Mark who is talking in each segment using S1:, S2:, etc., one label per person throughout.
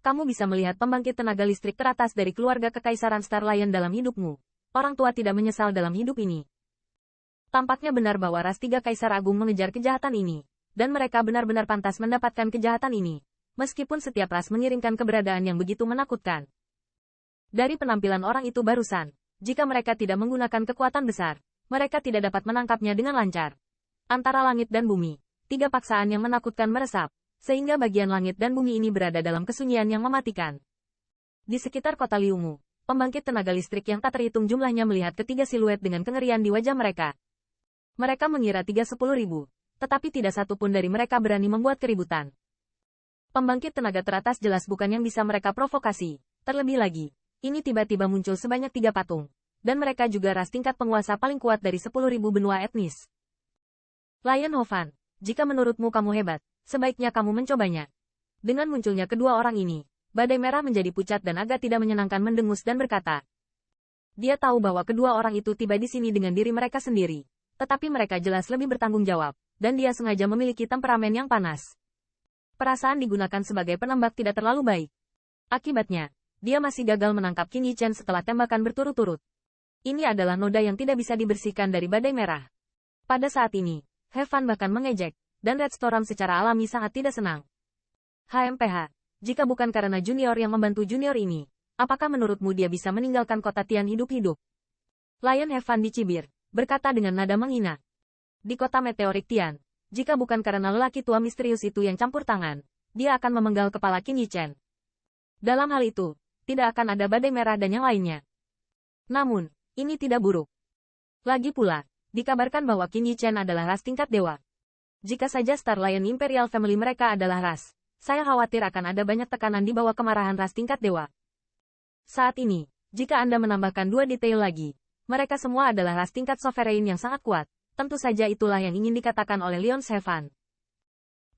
S1: Kamu bisa melihat pembangkit tenaga listrik teratas dari keluarga Kekaisaran Star Lion dalam hidupmu. Orang tua tidak menyesal dalam hidup ini. Tampaknya benar bahwa ras 3 Kaisar Agung mengejar kejahatan ini. Dan mereka benar-benar pantas mendapatkan kejahatan ini. Meskipun setiap ras mengiringkan keberadaan yang begitu menakutkan. Dari penampilan orang itu barusan, jika mereka tidak menggunakan kekuatan besar, mereka tidak dapat menangkapnya dengan lancar. Antara langit dan bumi, 3 paksaan yang menakutkan meresap, sehingga bagian langit dan bumi ini berada dalam kesunyian yang mematikan. Di sekitar kota Liumu, pembangkit tenaga listrik yang tak terhitung jumlahnya melihat ketiga siluet dengan kengerian di wajah mereka. Mereka mengira 30.000, tetapi tidak satu pun dari mereka berani membuat keributan. Pembangkit tenaga teratas jelas bukan yang bisa mereka provokasi. Terlebih lagi, ini tiba-tiba muncul sebanyak 3 patung. Dan mereka juga ras tingkat penguasa paling kuat dari 10.000 benua etnis. Lion Hofan, jika menurutmu kamu hebat, sebaiknya kamu mencobanya. Dengan munculnya kedua orang ini, Badai Merah menjadi pucat dan agak tidak menyenangkan mendengus dan berkata. Dia tahu bahwa kedua orang itu tiba di sini dengan diri mereka sendiri. Tetapi mereka jelas lebih bertanggung jawab, dan dia sengaja memiliki temperamen yang panas. Perasaan digunakan sebagai penembak tidak terlalu baik. Akibatnya, dia masih gagal menangkap Qin Yichen setelah tembakan berturut-turut. Ini adalah noda yang tidak bisa dibersihkan dari Badai Merah. Pada saat ini, Heaven bahkan mengejek, dan Red Storm secara alami sangat tidak senang. HMPH, jika bukan karena junior yang membantu junior ini, apakah menurutmu dia bisa meninggalkan kota Tian hidup-hidup? Lion Heaven dicibir, berkata dengan nada menghina. Di kota meteorik Tian, jika bukan karena lelaki tua misterius itu yang campur tangan, dia akan memenggal kepala Qin Yichen. Dalam hal itu, tidak akan ada Badai Merah dan yang lainnya. Namun, ini tidak buruk. Lagi pula, dikabarkan bahwa Qin Yichen adalah ras tingkat dewa. Jika saja Star Lion Imperial Family mereka adalah ras, saya khawatir akan ada banyak tekanan di bawah kemarahan ras tingkat dewa. Saat ini, jika Anda menambahkan 2 detail lagi, mereka semua adalah ras tingkat sovereign yang sangat kuat. Tentu saja itulah yang ingin dikatakan oleh Leon Heaven.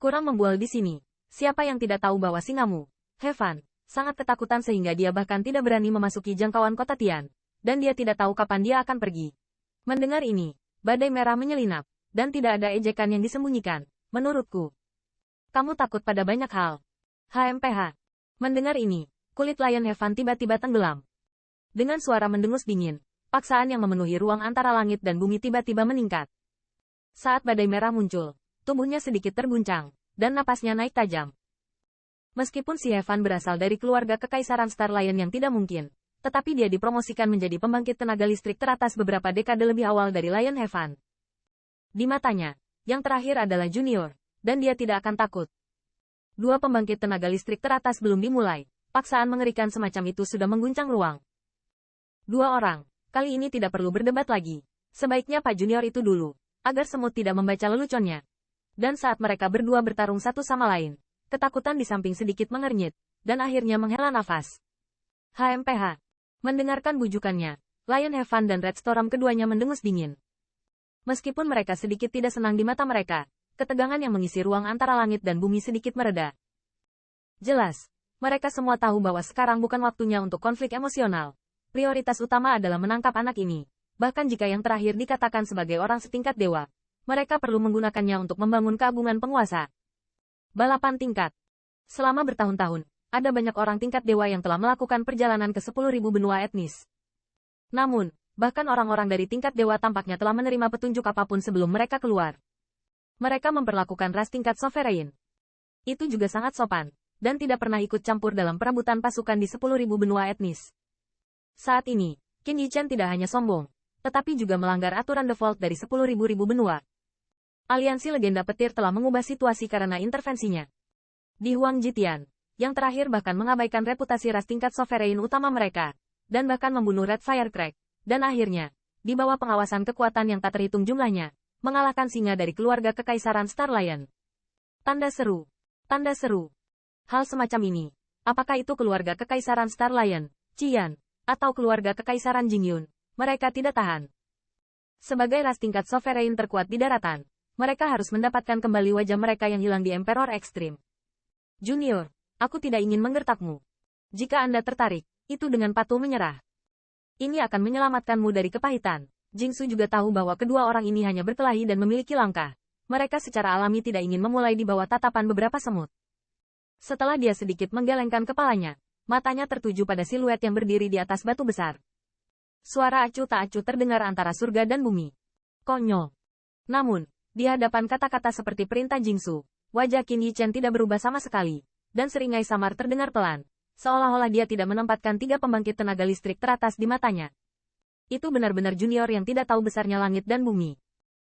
S1: Kurang membual di sini. Siapa yang tidak tahu bahwa singamu, Heaven, sangat ketakutan sehingga dia bahkan tidak berani memasuki jangkauan kota Tian. Dan dia tidak tahu kapan dia akan pergi. Mendengar ini, Badai Merah menyelinap, dan tidak ada ejekan yang disembunyikan, menurutku. Kamu takut pada banyak hal. HMPH. Mendengar ini, kulit Lion Heaven tiba-tiba tenggelam. Dengan suara mendengus dingin, paksaan yang memenuhi ruang antara langit dan bumi tiba-tiba meningkat. Saat Badai Merah muncul, tubuhnya sedikit terguncang, dan napasnya naik tajam. Meskipun si Heaven berasal dari keluarga Kekaisaran Star Lion yang tidak mungkin, tetapi dia dipromosikan menjadi pembangkit tenaga listrik teratas beberapa dekade lebih awal dari Lion Heaven. Di matanya, yang terakhir adalah junior, dan dia tidak akan takut. 2 pembangkit tenaga listrik teratas belum dimulai, paksaan mengerikan semacam itu sudah mengguncang ruang. 2 orang. Kali ini tidak perlu berdebat lagi. Sebaiknya Pak Junior itu dulu, agar semut tidak membaca leluconnya. Dan saat mereka berdua bertarung satu sama lain, ketakutan di samping sedikit mengernyit, dan akhirnya menghela nafas. HMPH. Mendengarkan bujukannya, Lion Heaven dan Red Storm keduanya mendengus dingin. Meskipun mereka sedikit tidak senang di mata mereka, ketegangan yang mengisi ruang antara langit dan bumi sedikit mereda. Jelas, mereka semua tahu bahwa sekarang bukan waktunya untuk konflik emosional. Prioritas utama adalah menangkap anak ini. Bahkan jika yang terakhir dikatakan sebagai orang setingkat dewa, mereka perlu menggunakannya untuk membangun keagungan penguasa. Balapan tingkat. Selama bertahun-tahun, ada banyak orang tingkat dewa yang telah melakukan perjalanan ke 10.000 benua etnis. Namun, bahkan orang-orang dari tingkat dewa tampaknya telah menerima petunjuk apapun sebelum mereka keluar. Mereka memperlakukan ras tingkat sovereign. Itu juga sangat sopan, dan tidak pernah ikut campur dalam perebutan pasukan di 10.000 benua etnis. Saat ini, Qin Yichen tidak hanya sombong, tetapi juga melanggar aturan default dari 10.000 benua. Aliansi Legenda Petir telah mengubah situasi karena intervensinya. Di Huang Jitian, yang terakhir bahkan mengabaikan reputasi ras tingkat sovereign utama mereka, dan bahkan membunuh Red Firecrack, dan akhirnya, di bawah pengawasan kekuatan yang tak terhitung jumlahnya, mengalahkan singa dari keluarga Kekaisaran Star Lion. Tanda seru. Tanda seru. Hal semacam ini, apakah itu keluarga Kekaisaran Star Lion, Qian, atau keluarga Kekaisaran Jingyun, mereka tidak tahan. Sebagai ras tingkat sovereign terkuat di daratan, mereka harus mendapatkan kembali wajah mereka yang hilang di Emperor Extreme. Junior, aku tidak ingin menggertakmu. Jika Anda tertarik, itu dengan patuh menyerah. Ini akan menyelamatkanmu dari kepahitan. Jingsu juga tahu bahwa kedua orang ini hanya berkelahi dan memiliki langkah. Mereka secara alami tidak ingin memulai di bawah tatapan beberapa semut. Setelah dia sedikit menggelengkan kepalanya, matanya tertuju pada siluet yang berdiri di atas batu besar. Suara acuh tak acuh terdengar antara surga dan bumi. Konyol. Namun, di hadapan kata-kata seperti perintah Jingsu, wajah Qin Yichen tidak berubah sama sekali, dan seringai samar terdengar pelan, seolah-olah dia tidak menempatkan 3 pembangkit tenaga listrik teratas di matanya. Itu benar-benar junior yang tidak tahu besarnya langit dan bumi.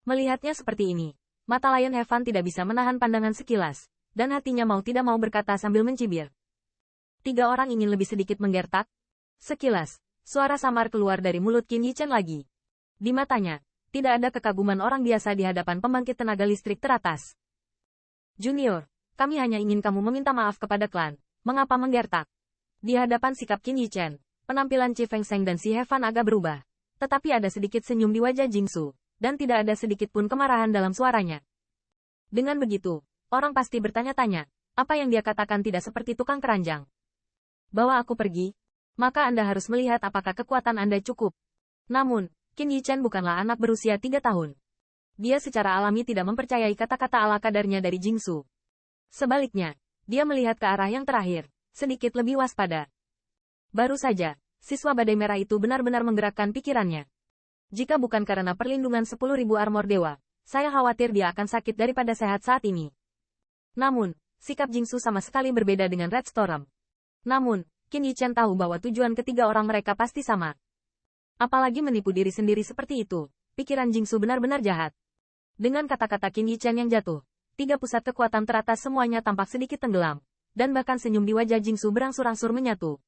S1: Melihatnya seperti ini, mata Lion Heaven tidak bisa menahan pandangan sekilas, dan hatinya mau tidak mau berkata sambil mencibir. 3 orang ingin lebih sedikit menggertak? Sekilas, suara samar keluar dari mulut Qin Yichen lagi. Di matanya, tidak ada kekaguman orang biasa di hadapan pembangkit tenaga listrik teratas. Junior, kami hanya ingin kamu meminta maaf kepada klan. Mengapa menggertak? Di hadapan sikap Qin Yichen, penampilan Chi Feng Sheng dan Si Heaven agak berubah. Tetapi ada sedikit senyum di wajah Jingsu, dan tidak ada sedikit pun kemarahan dalam suaranya. Dengan begitu, orang pasti bertanya-tanya, apa yang dia katakan tidak seperti tukang keranjang. Bawa aku pergi, maka Anda harus melihat apakah kekuatan Anda cukup. Namun, Qin Yichen bukanlah anak berusia 3 tahun. Dia secara alami tidak mempercayai kata-kata ala kadarnya dari Jingsu. Sebaliknya, dia melihat ke arah yang terakhir, sedikit lebih waspada. Baru saja, siswa badai merah itu benar-benar menggerakkan pikirannya. Jika bukan karena perlindungan 10.000 armor dewa, saya khawatir dia akan sakit daripada sehat saat ini. Namun, sikap Jingsu sama sekali berbeda dengan Red Storm. Namun, Qin Yichen tahu bahwa tujuan ketiga orang mereka pasti sama. Apalagi menipu diri sendiri seperti itu, pikiran Jingsu benar-benar jahat. Dengan kata-kata Qin Yichen yang jatuh, 3 pusat kekuatan teratas semuanya tampak sedikit tenggelam, dan bahkan senyum di wajah Jingsu berangsur-angsur menyatu.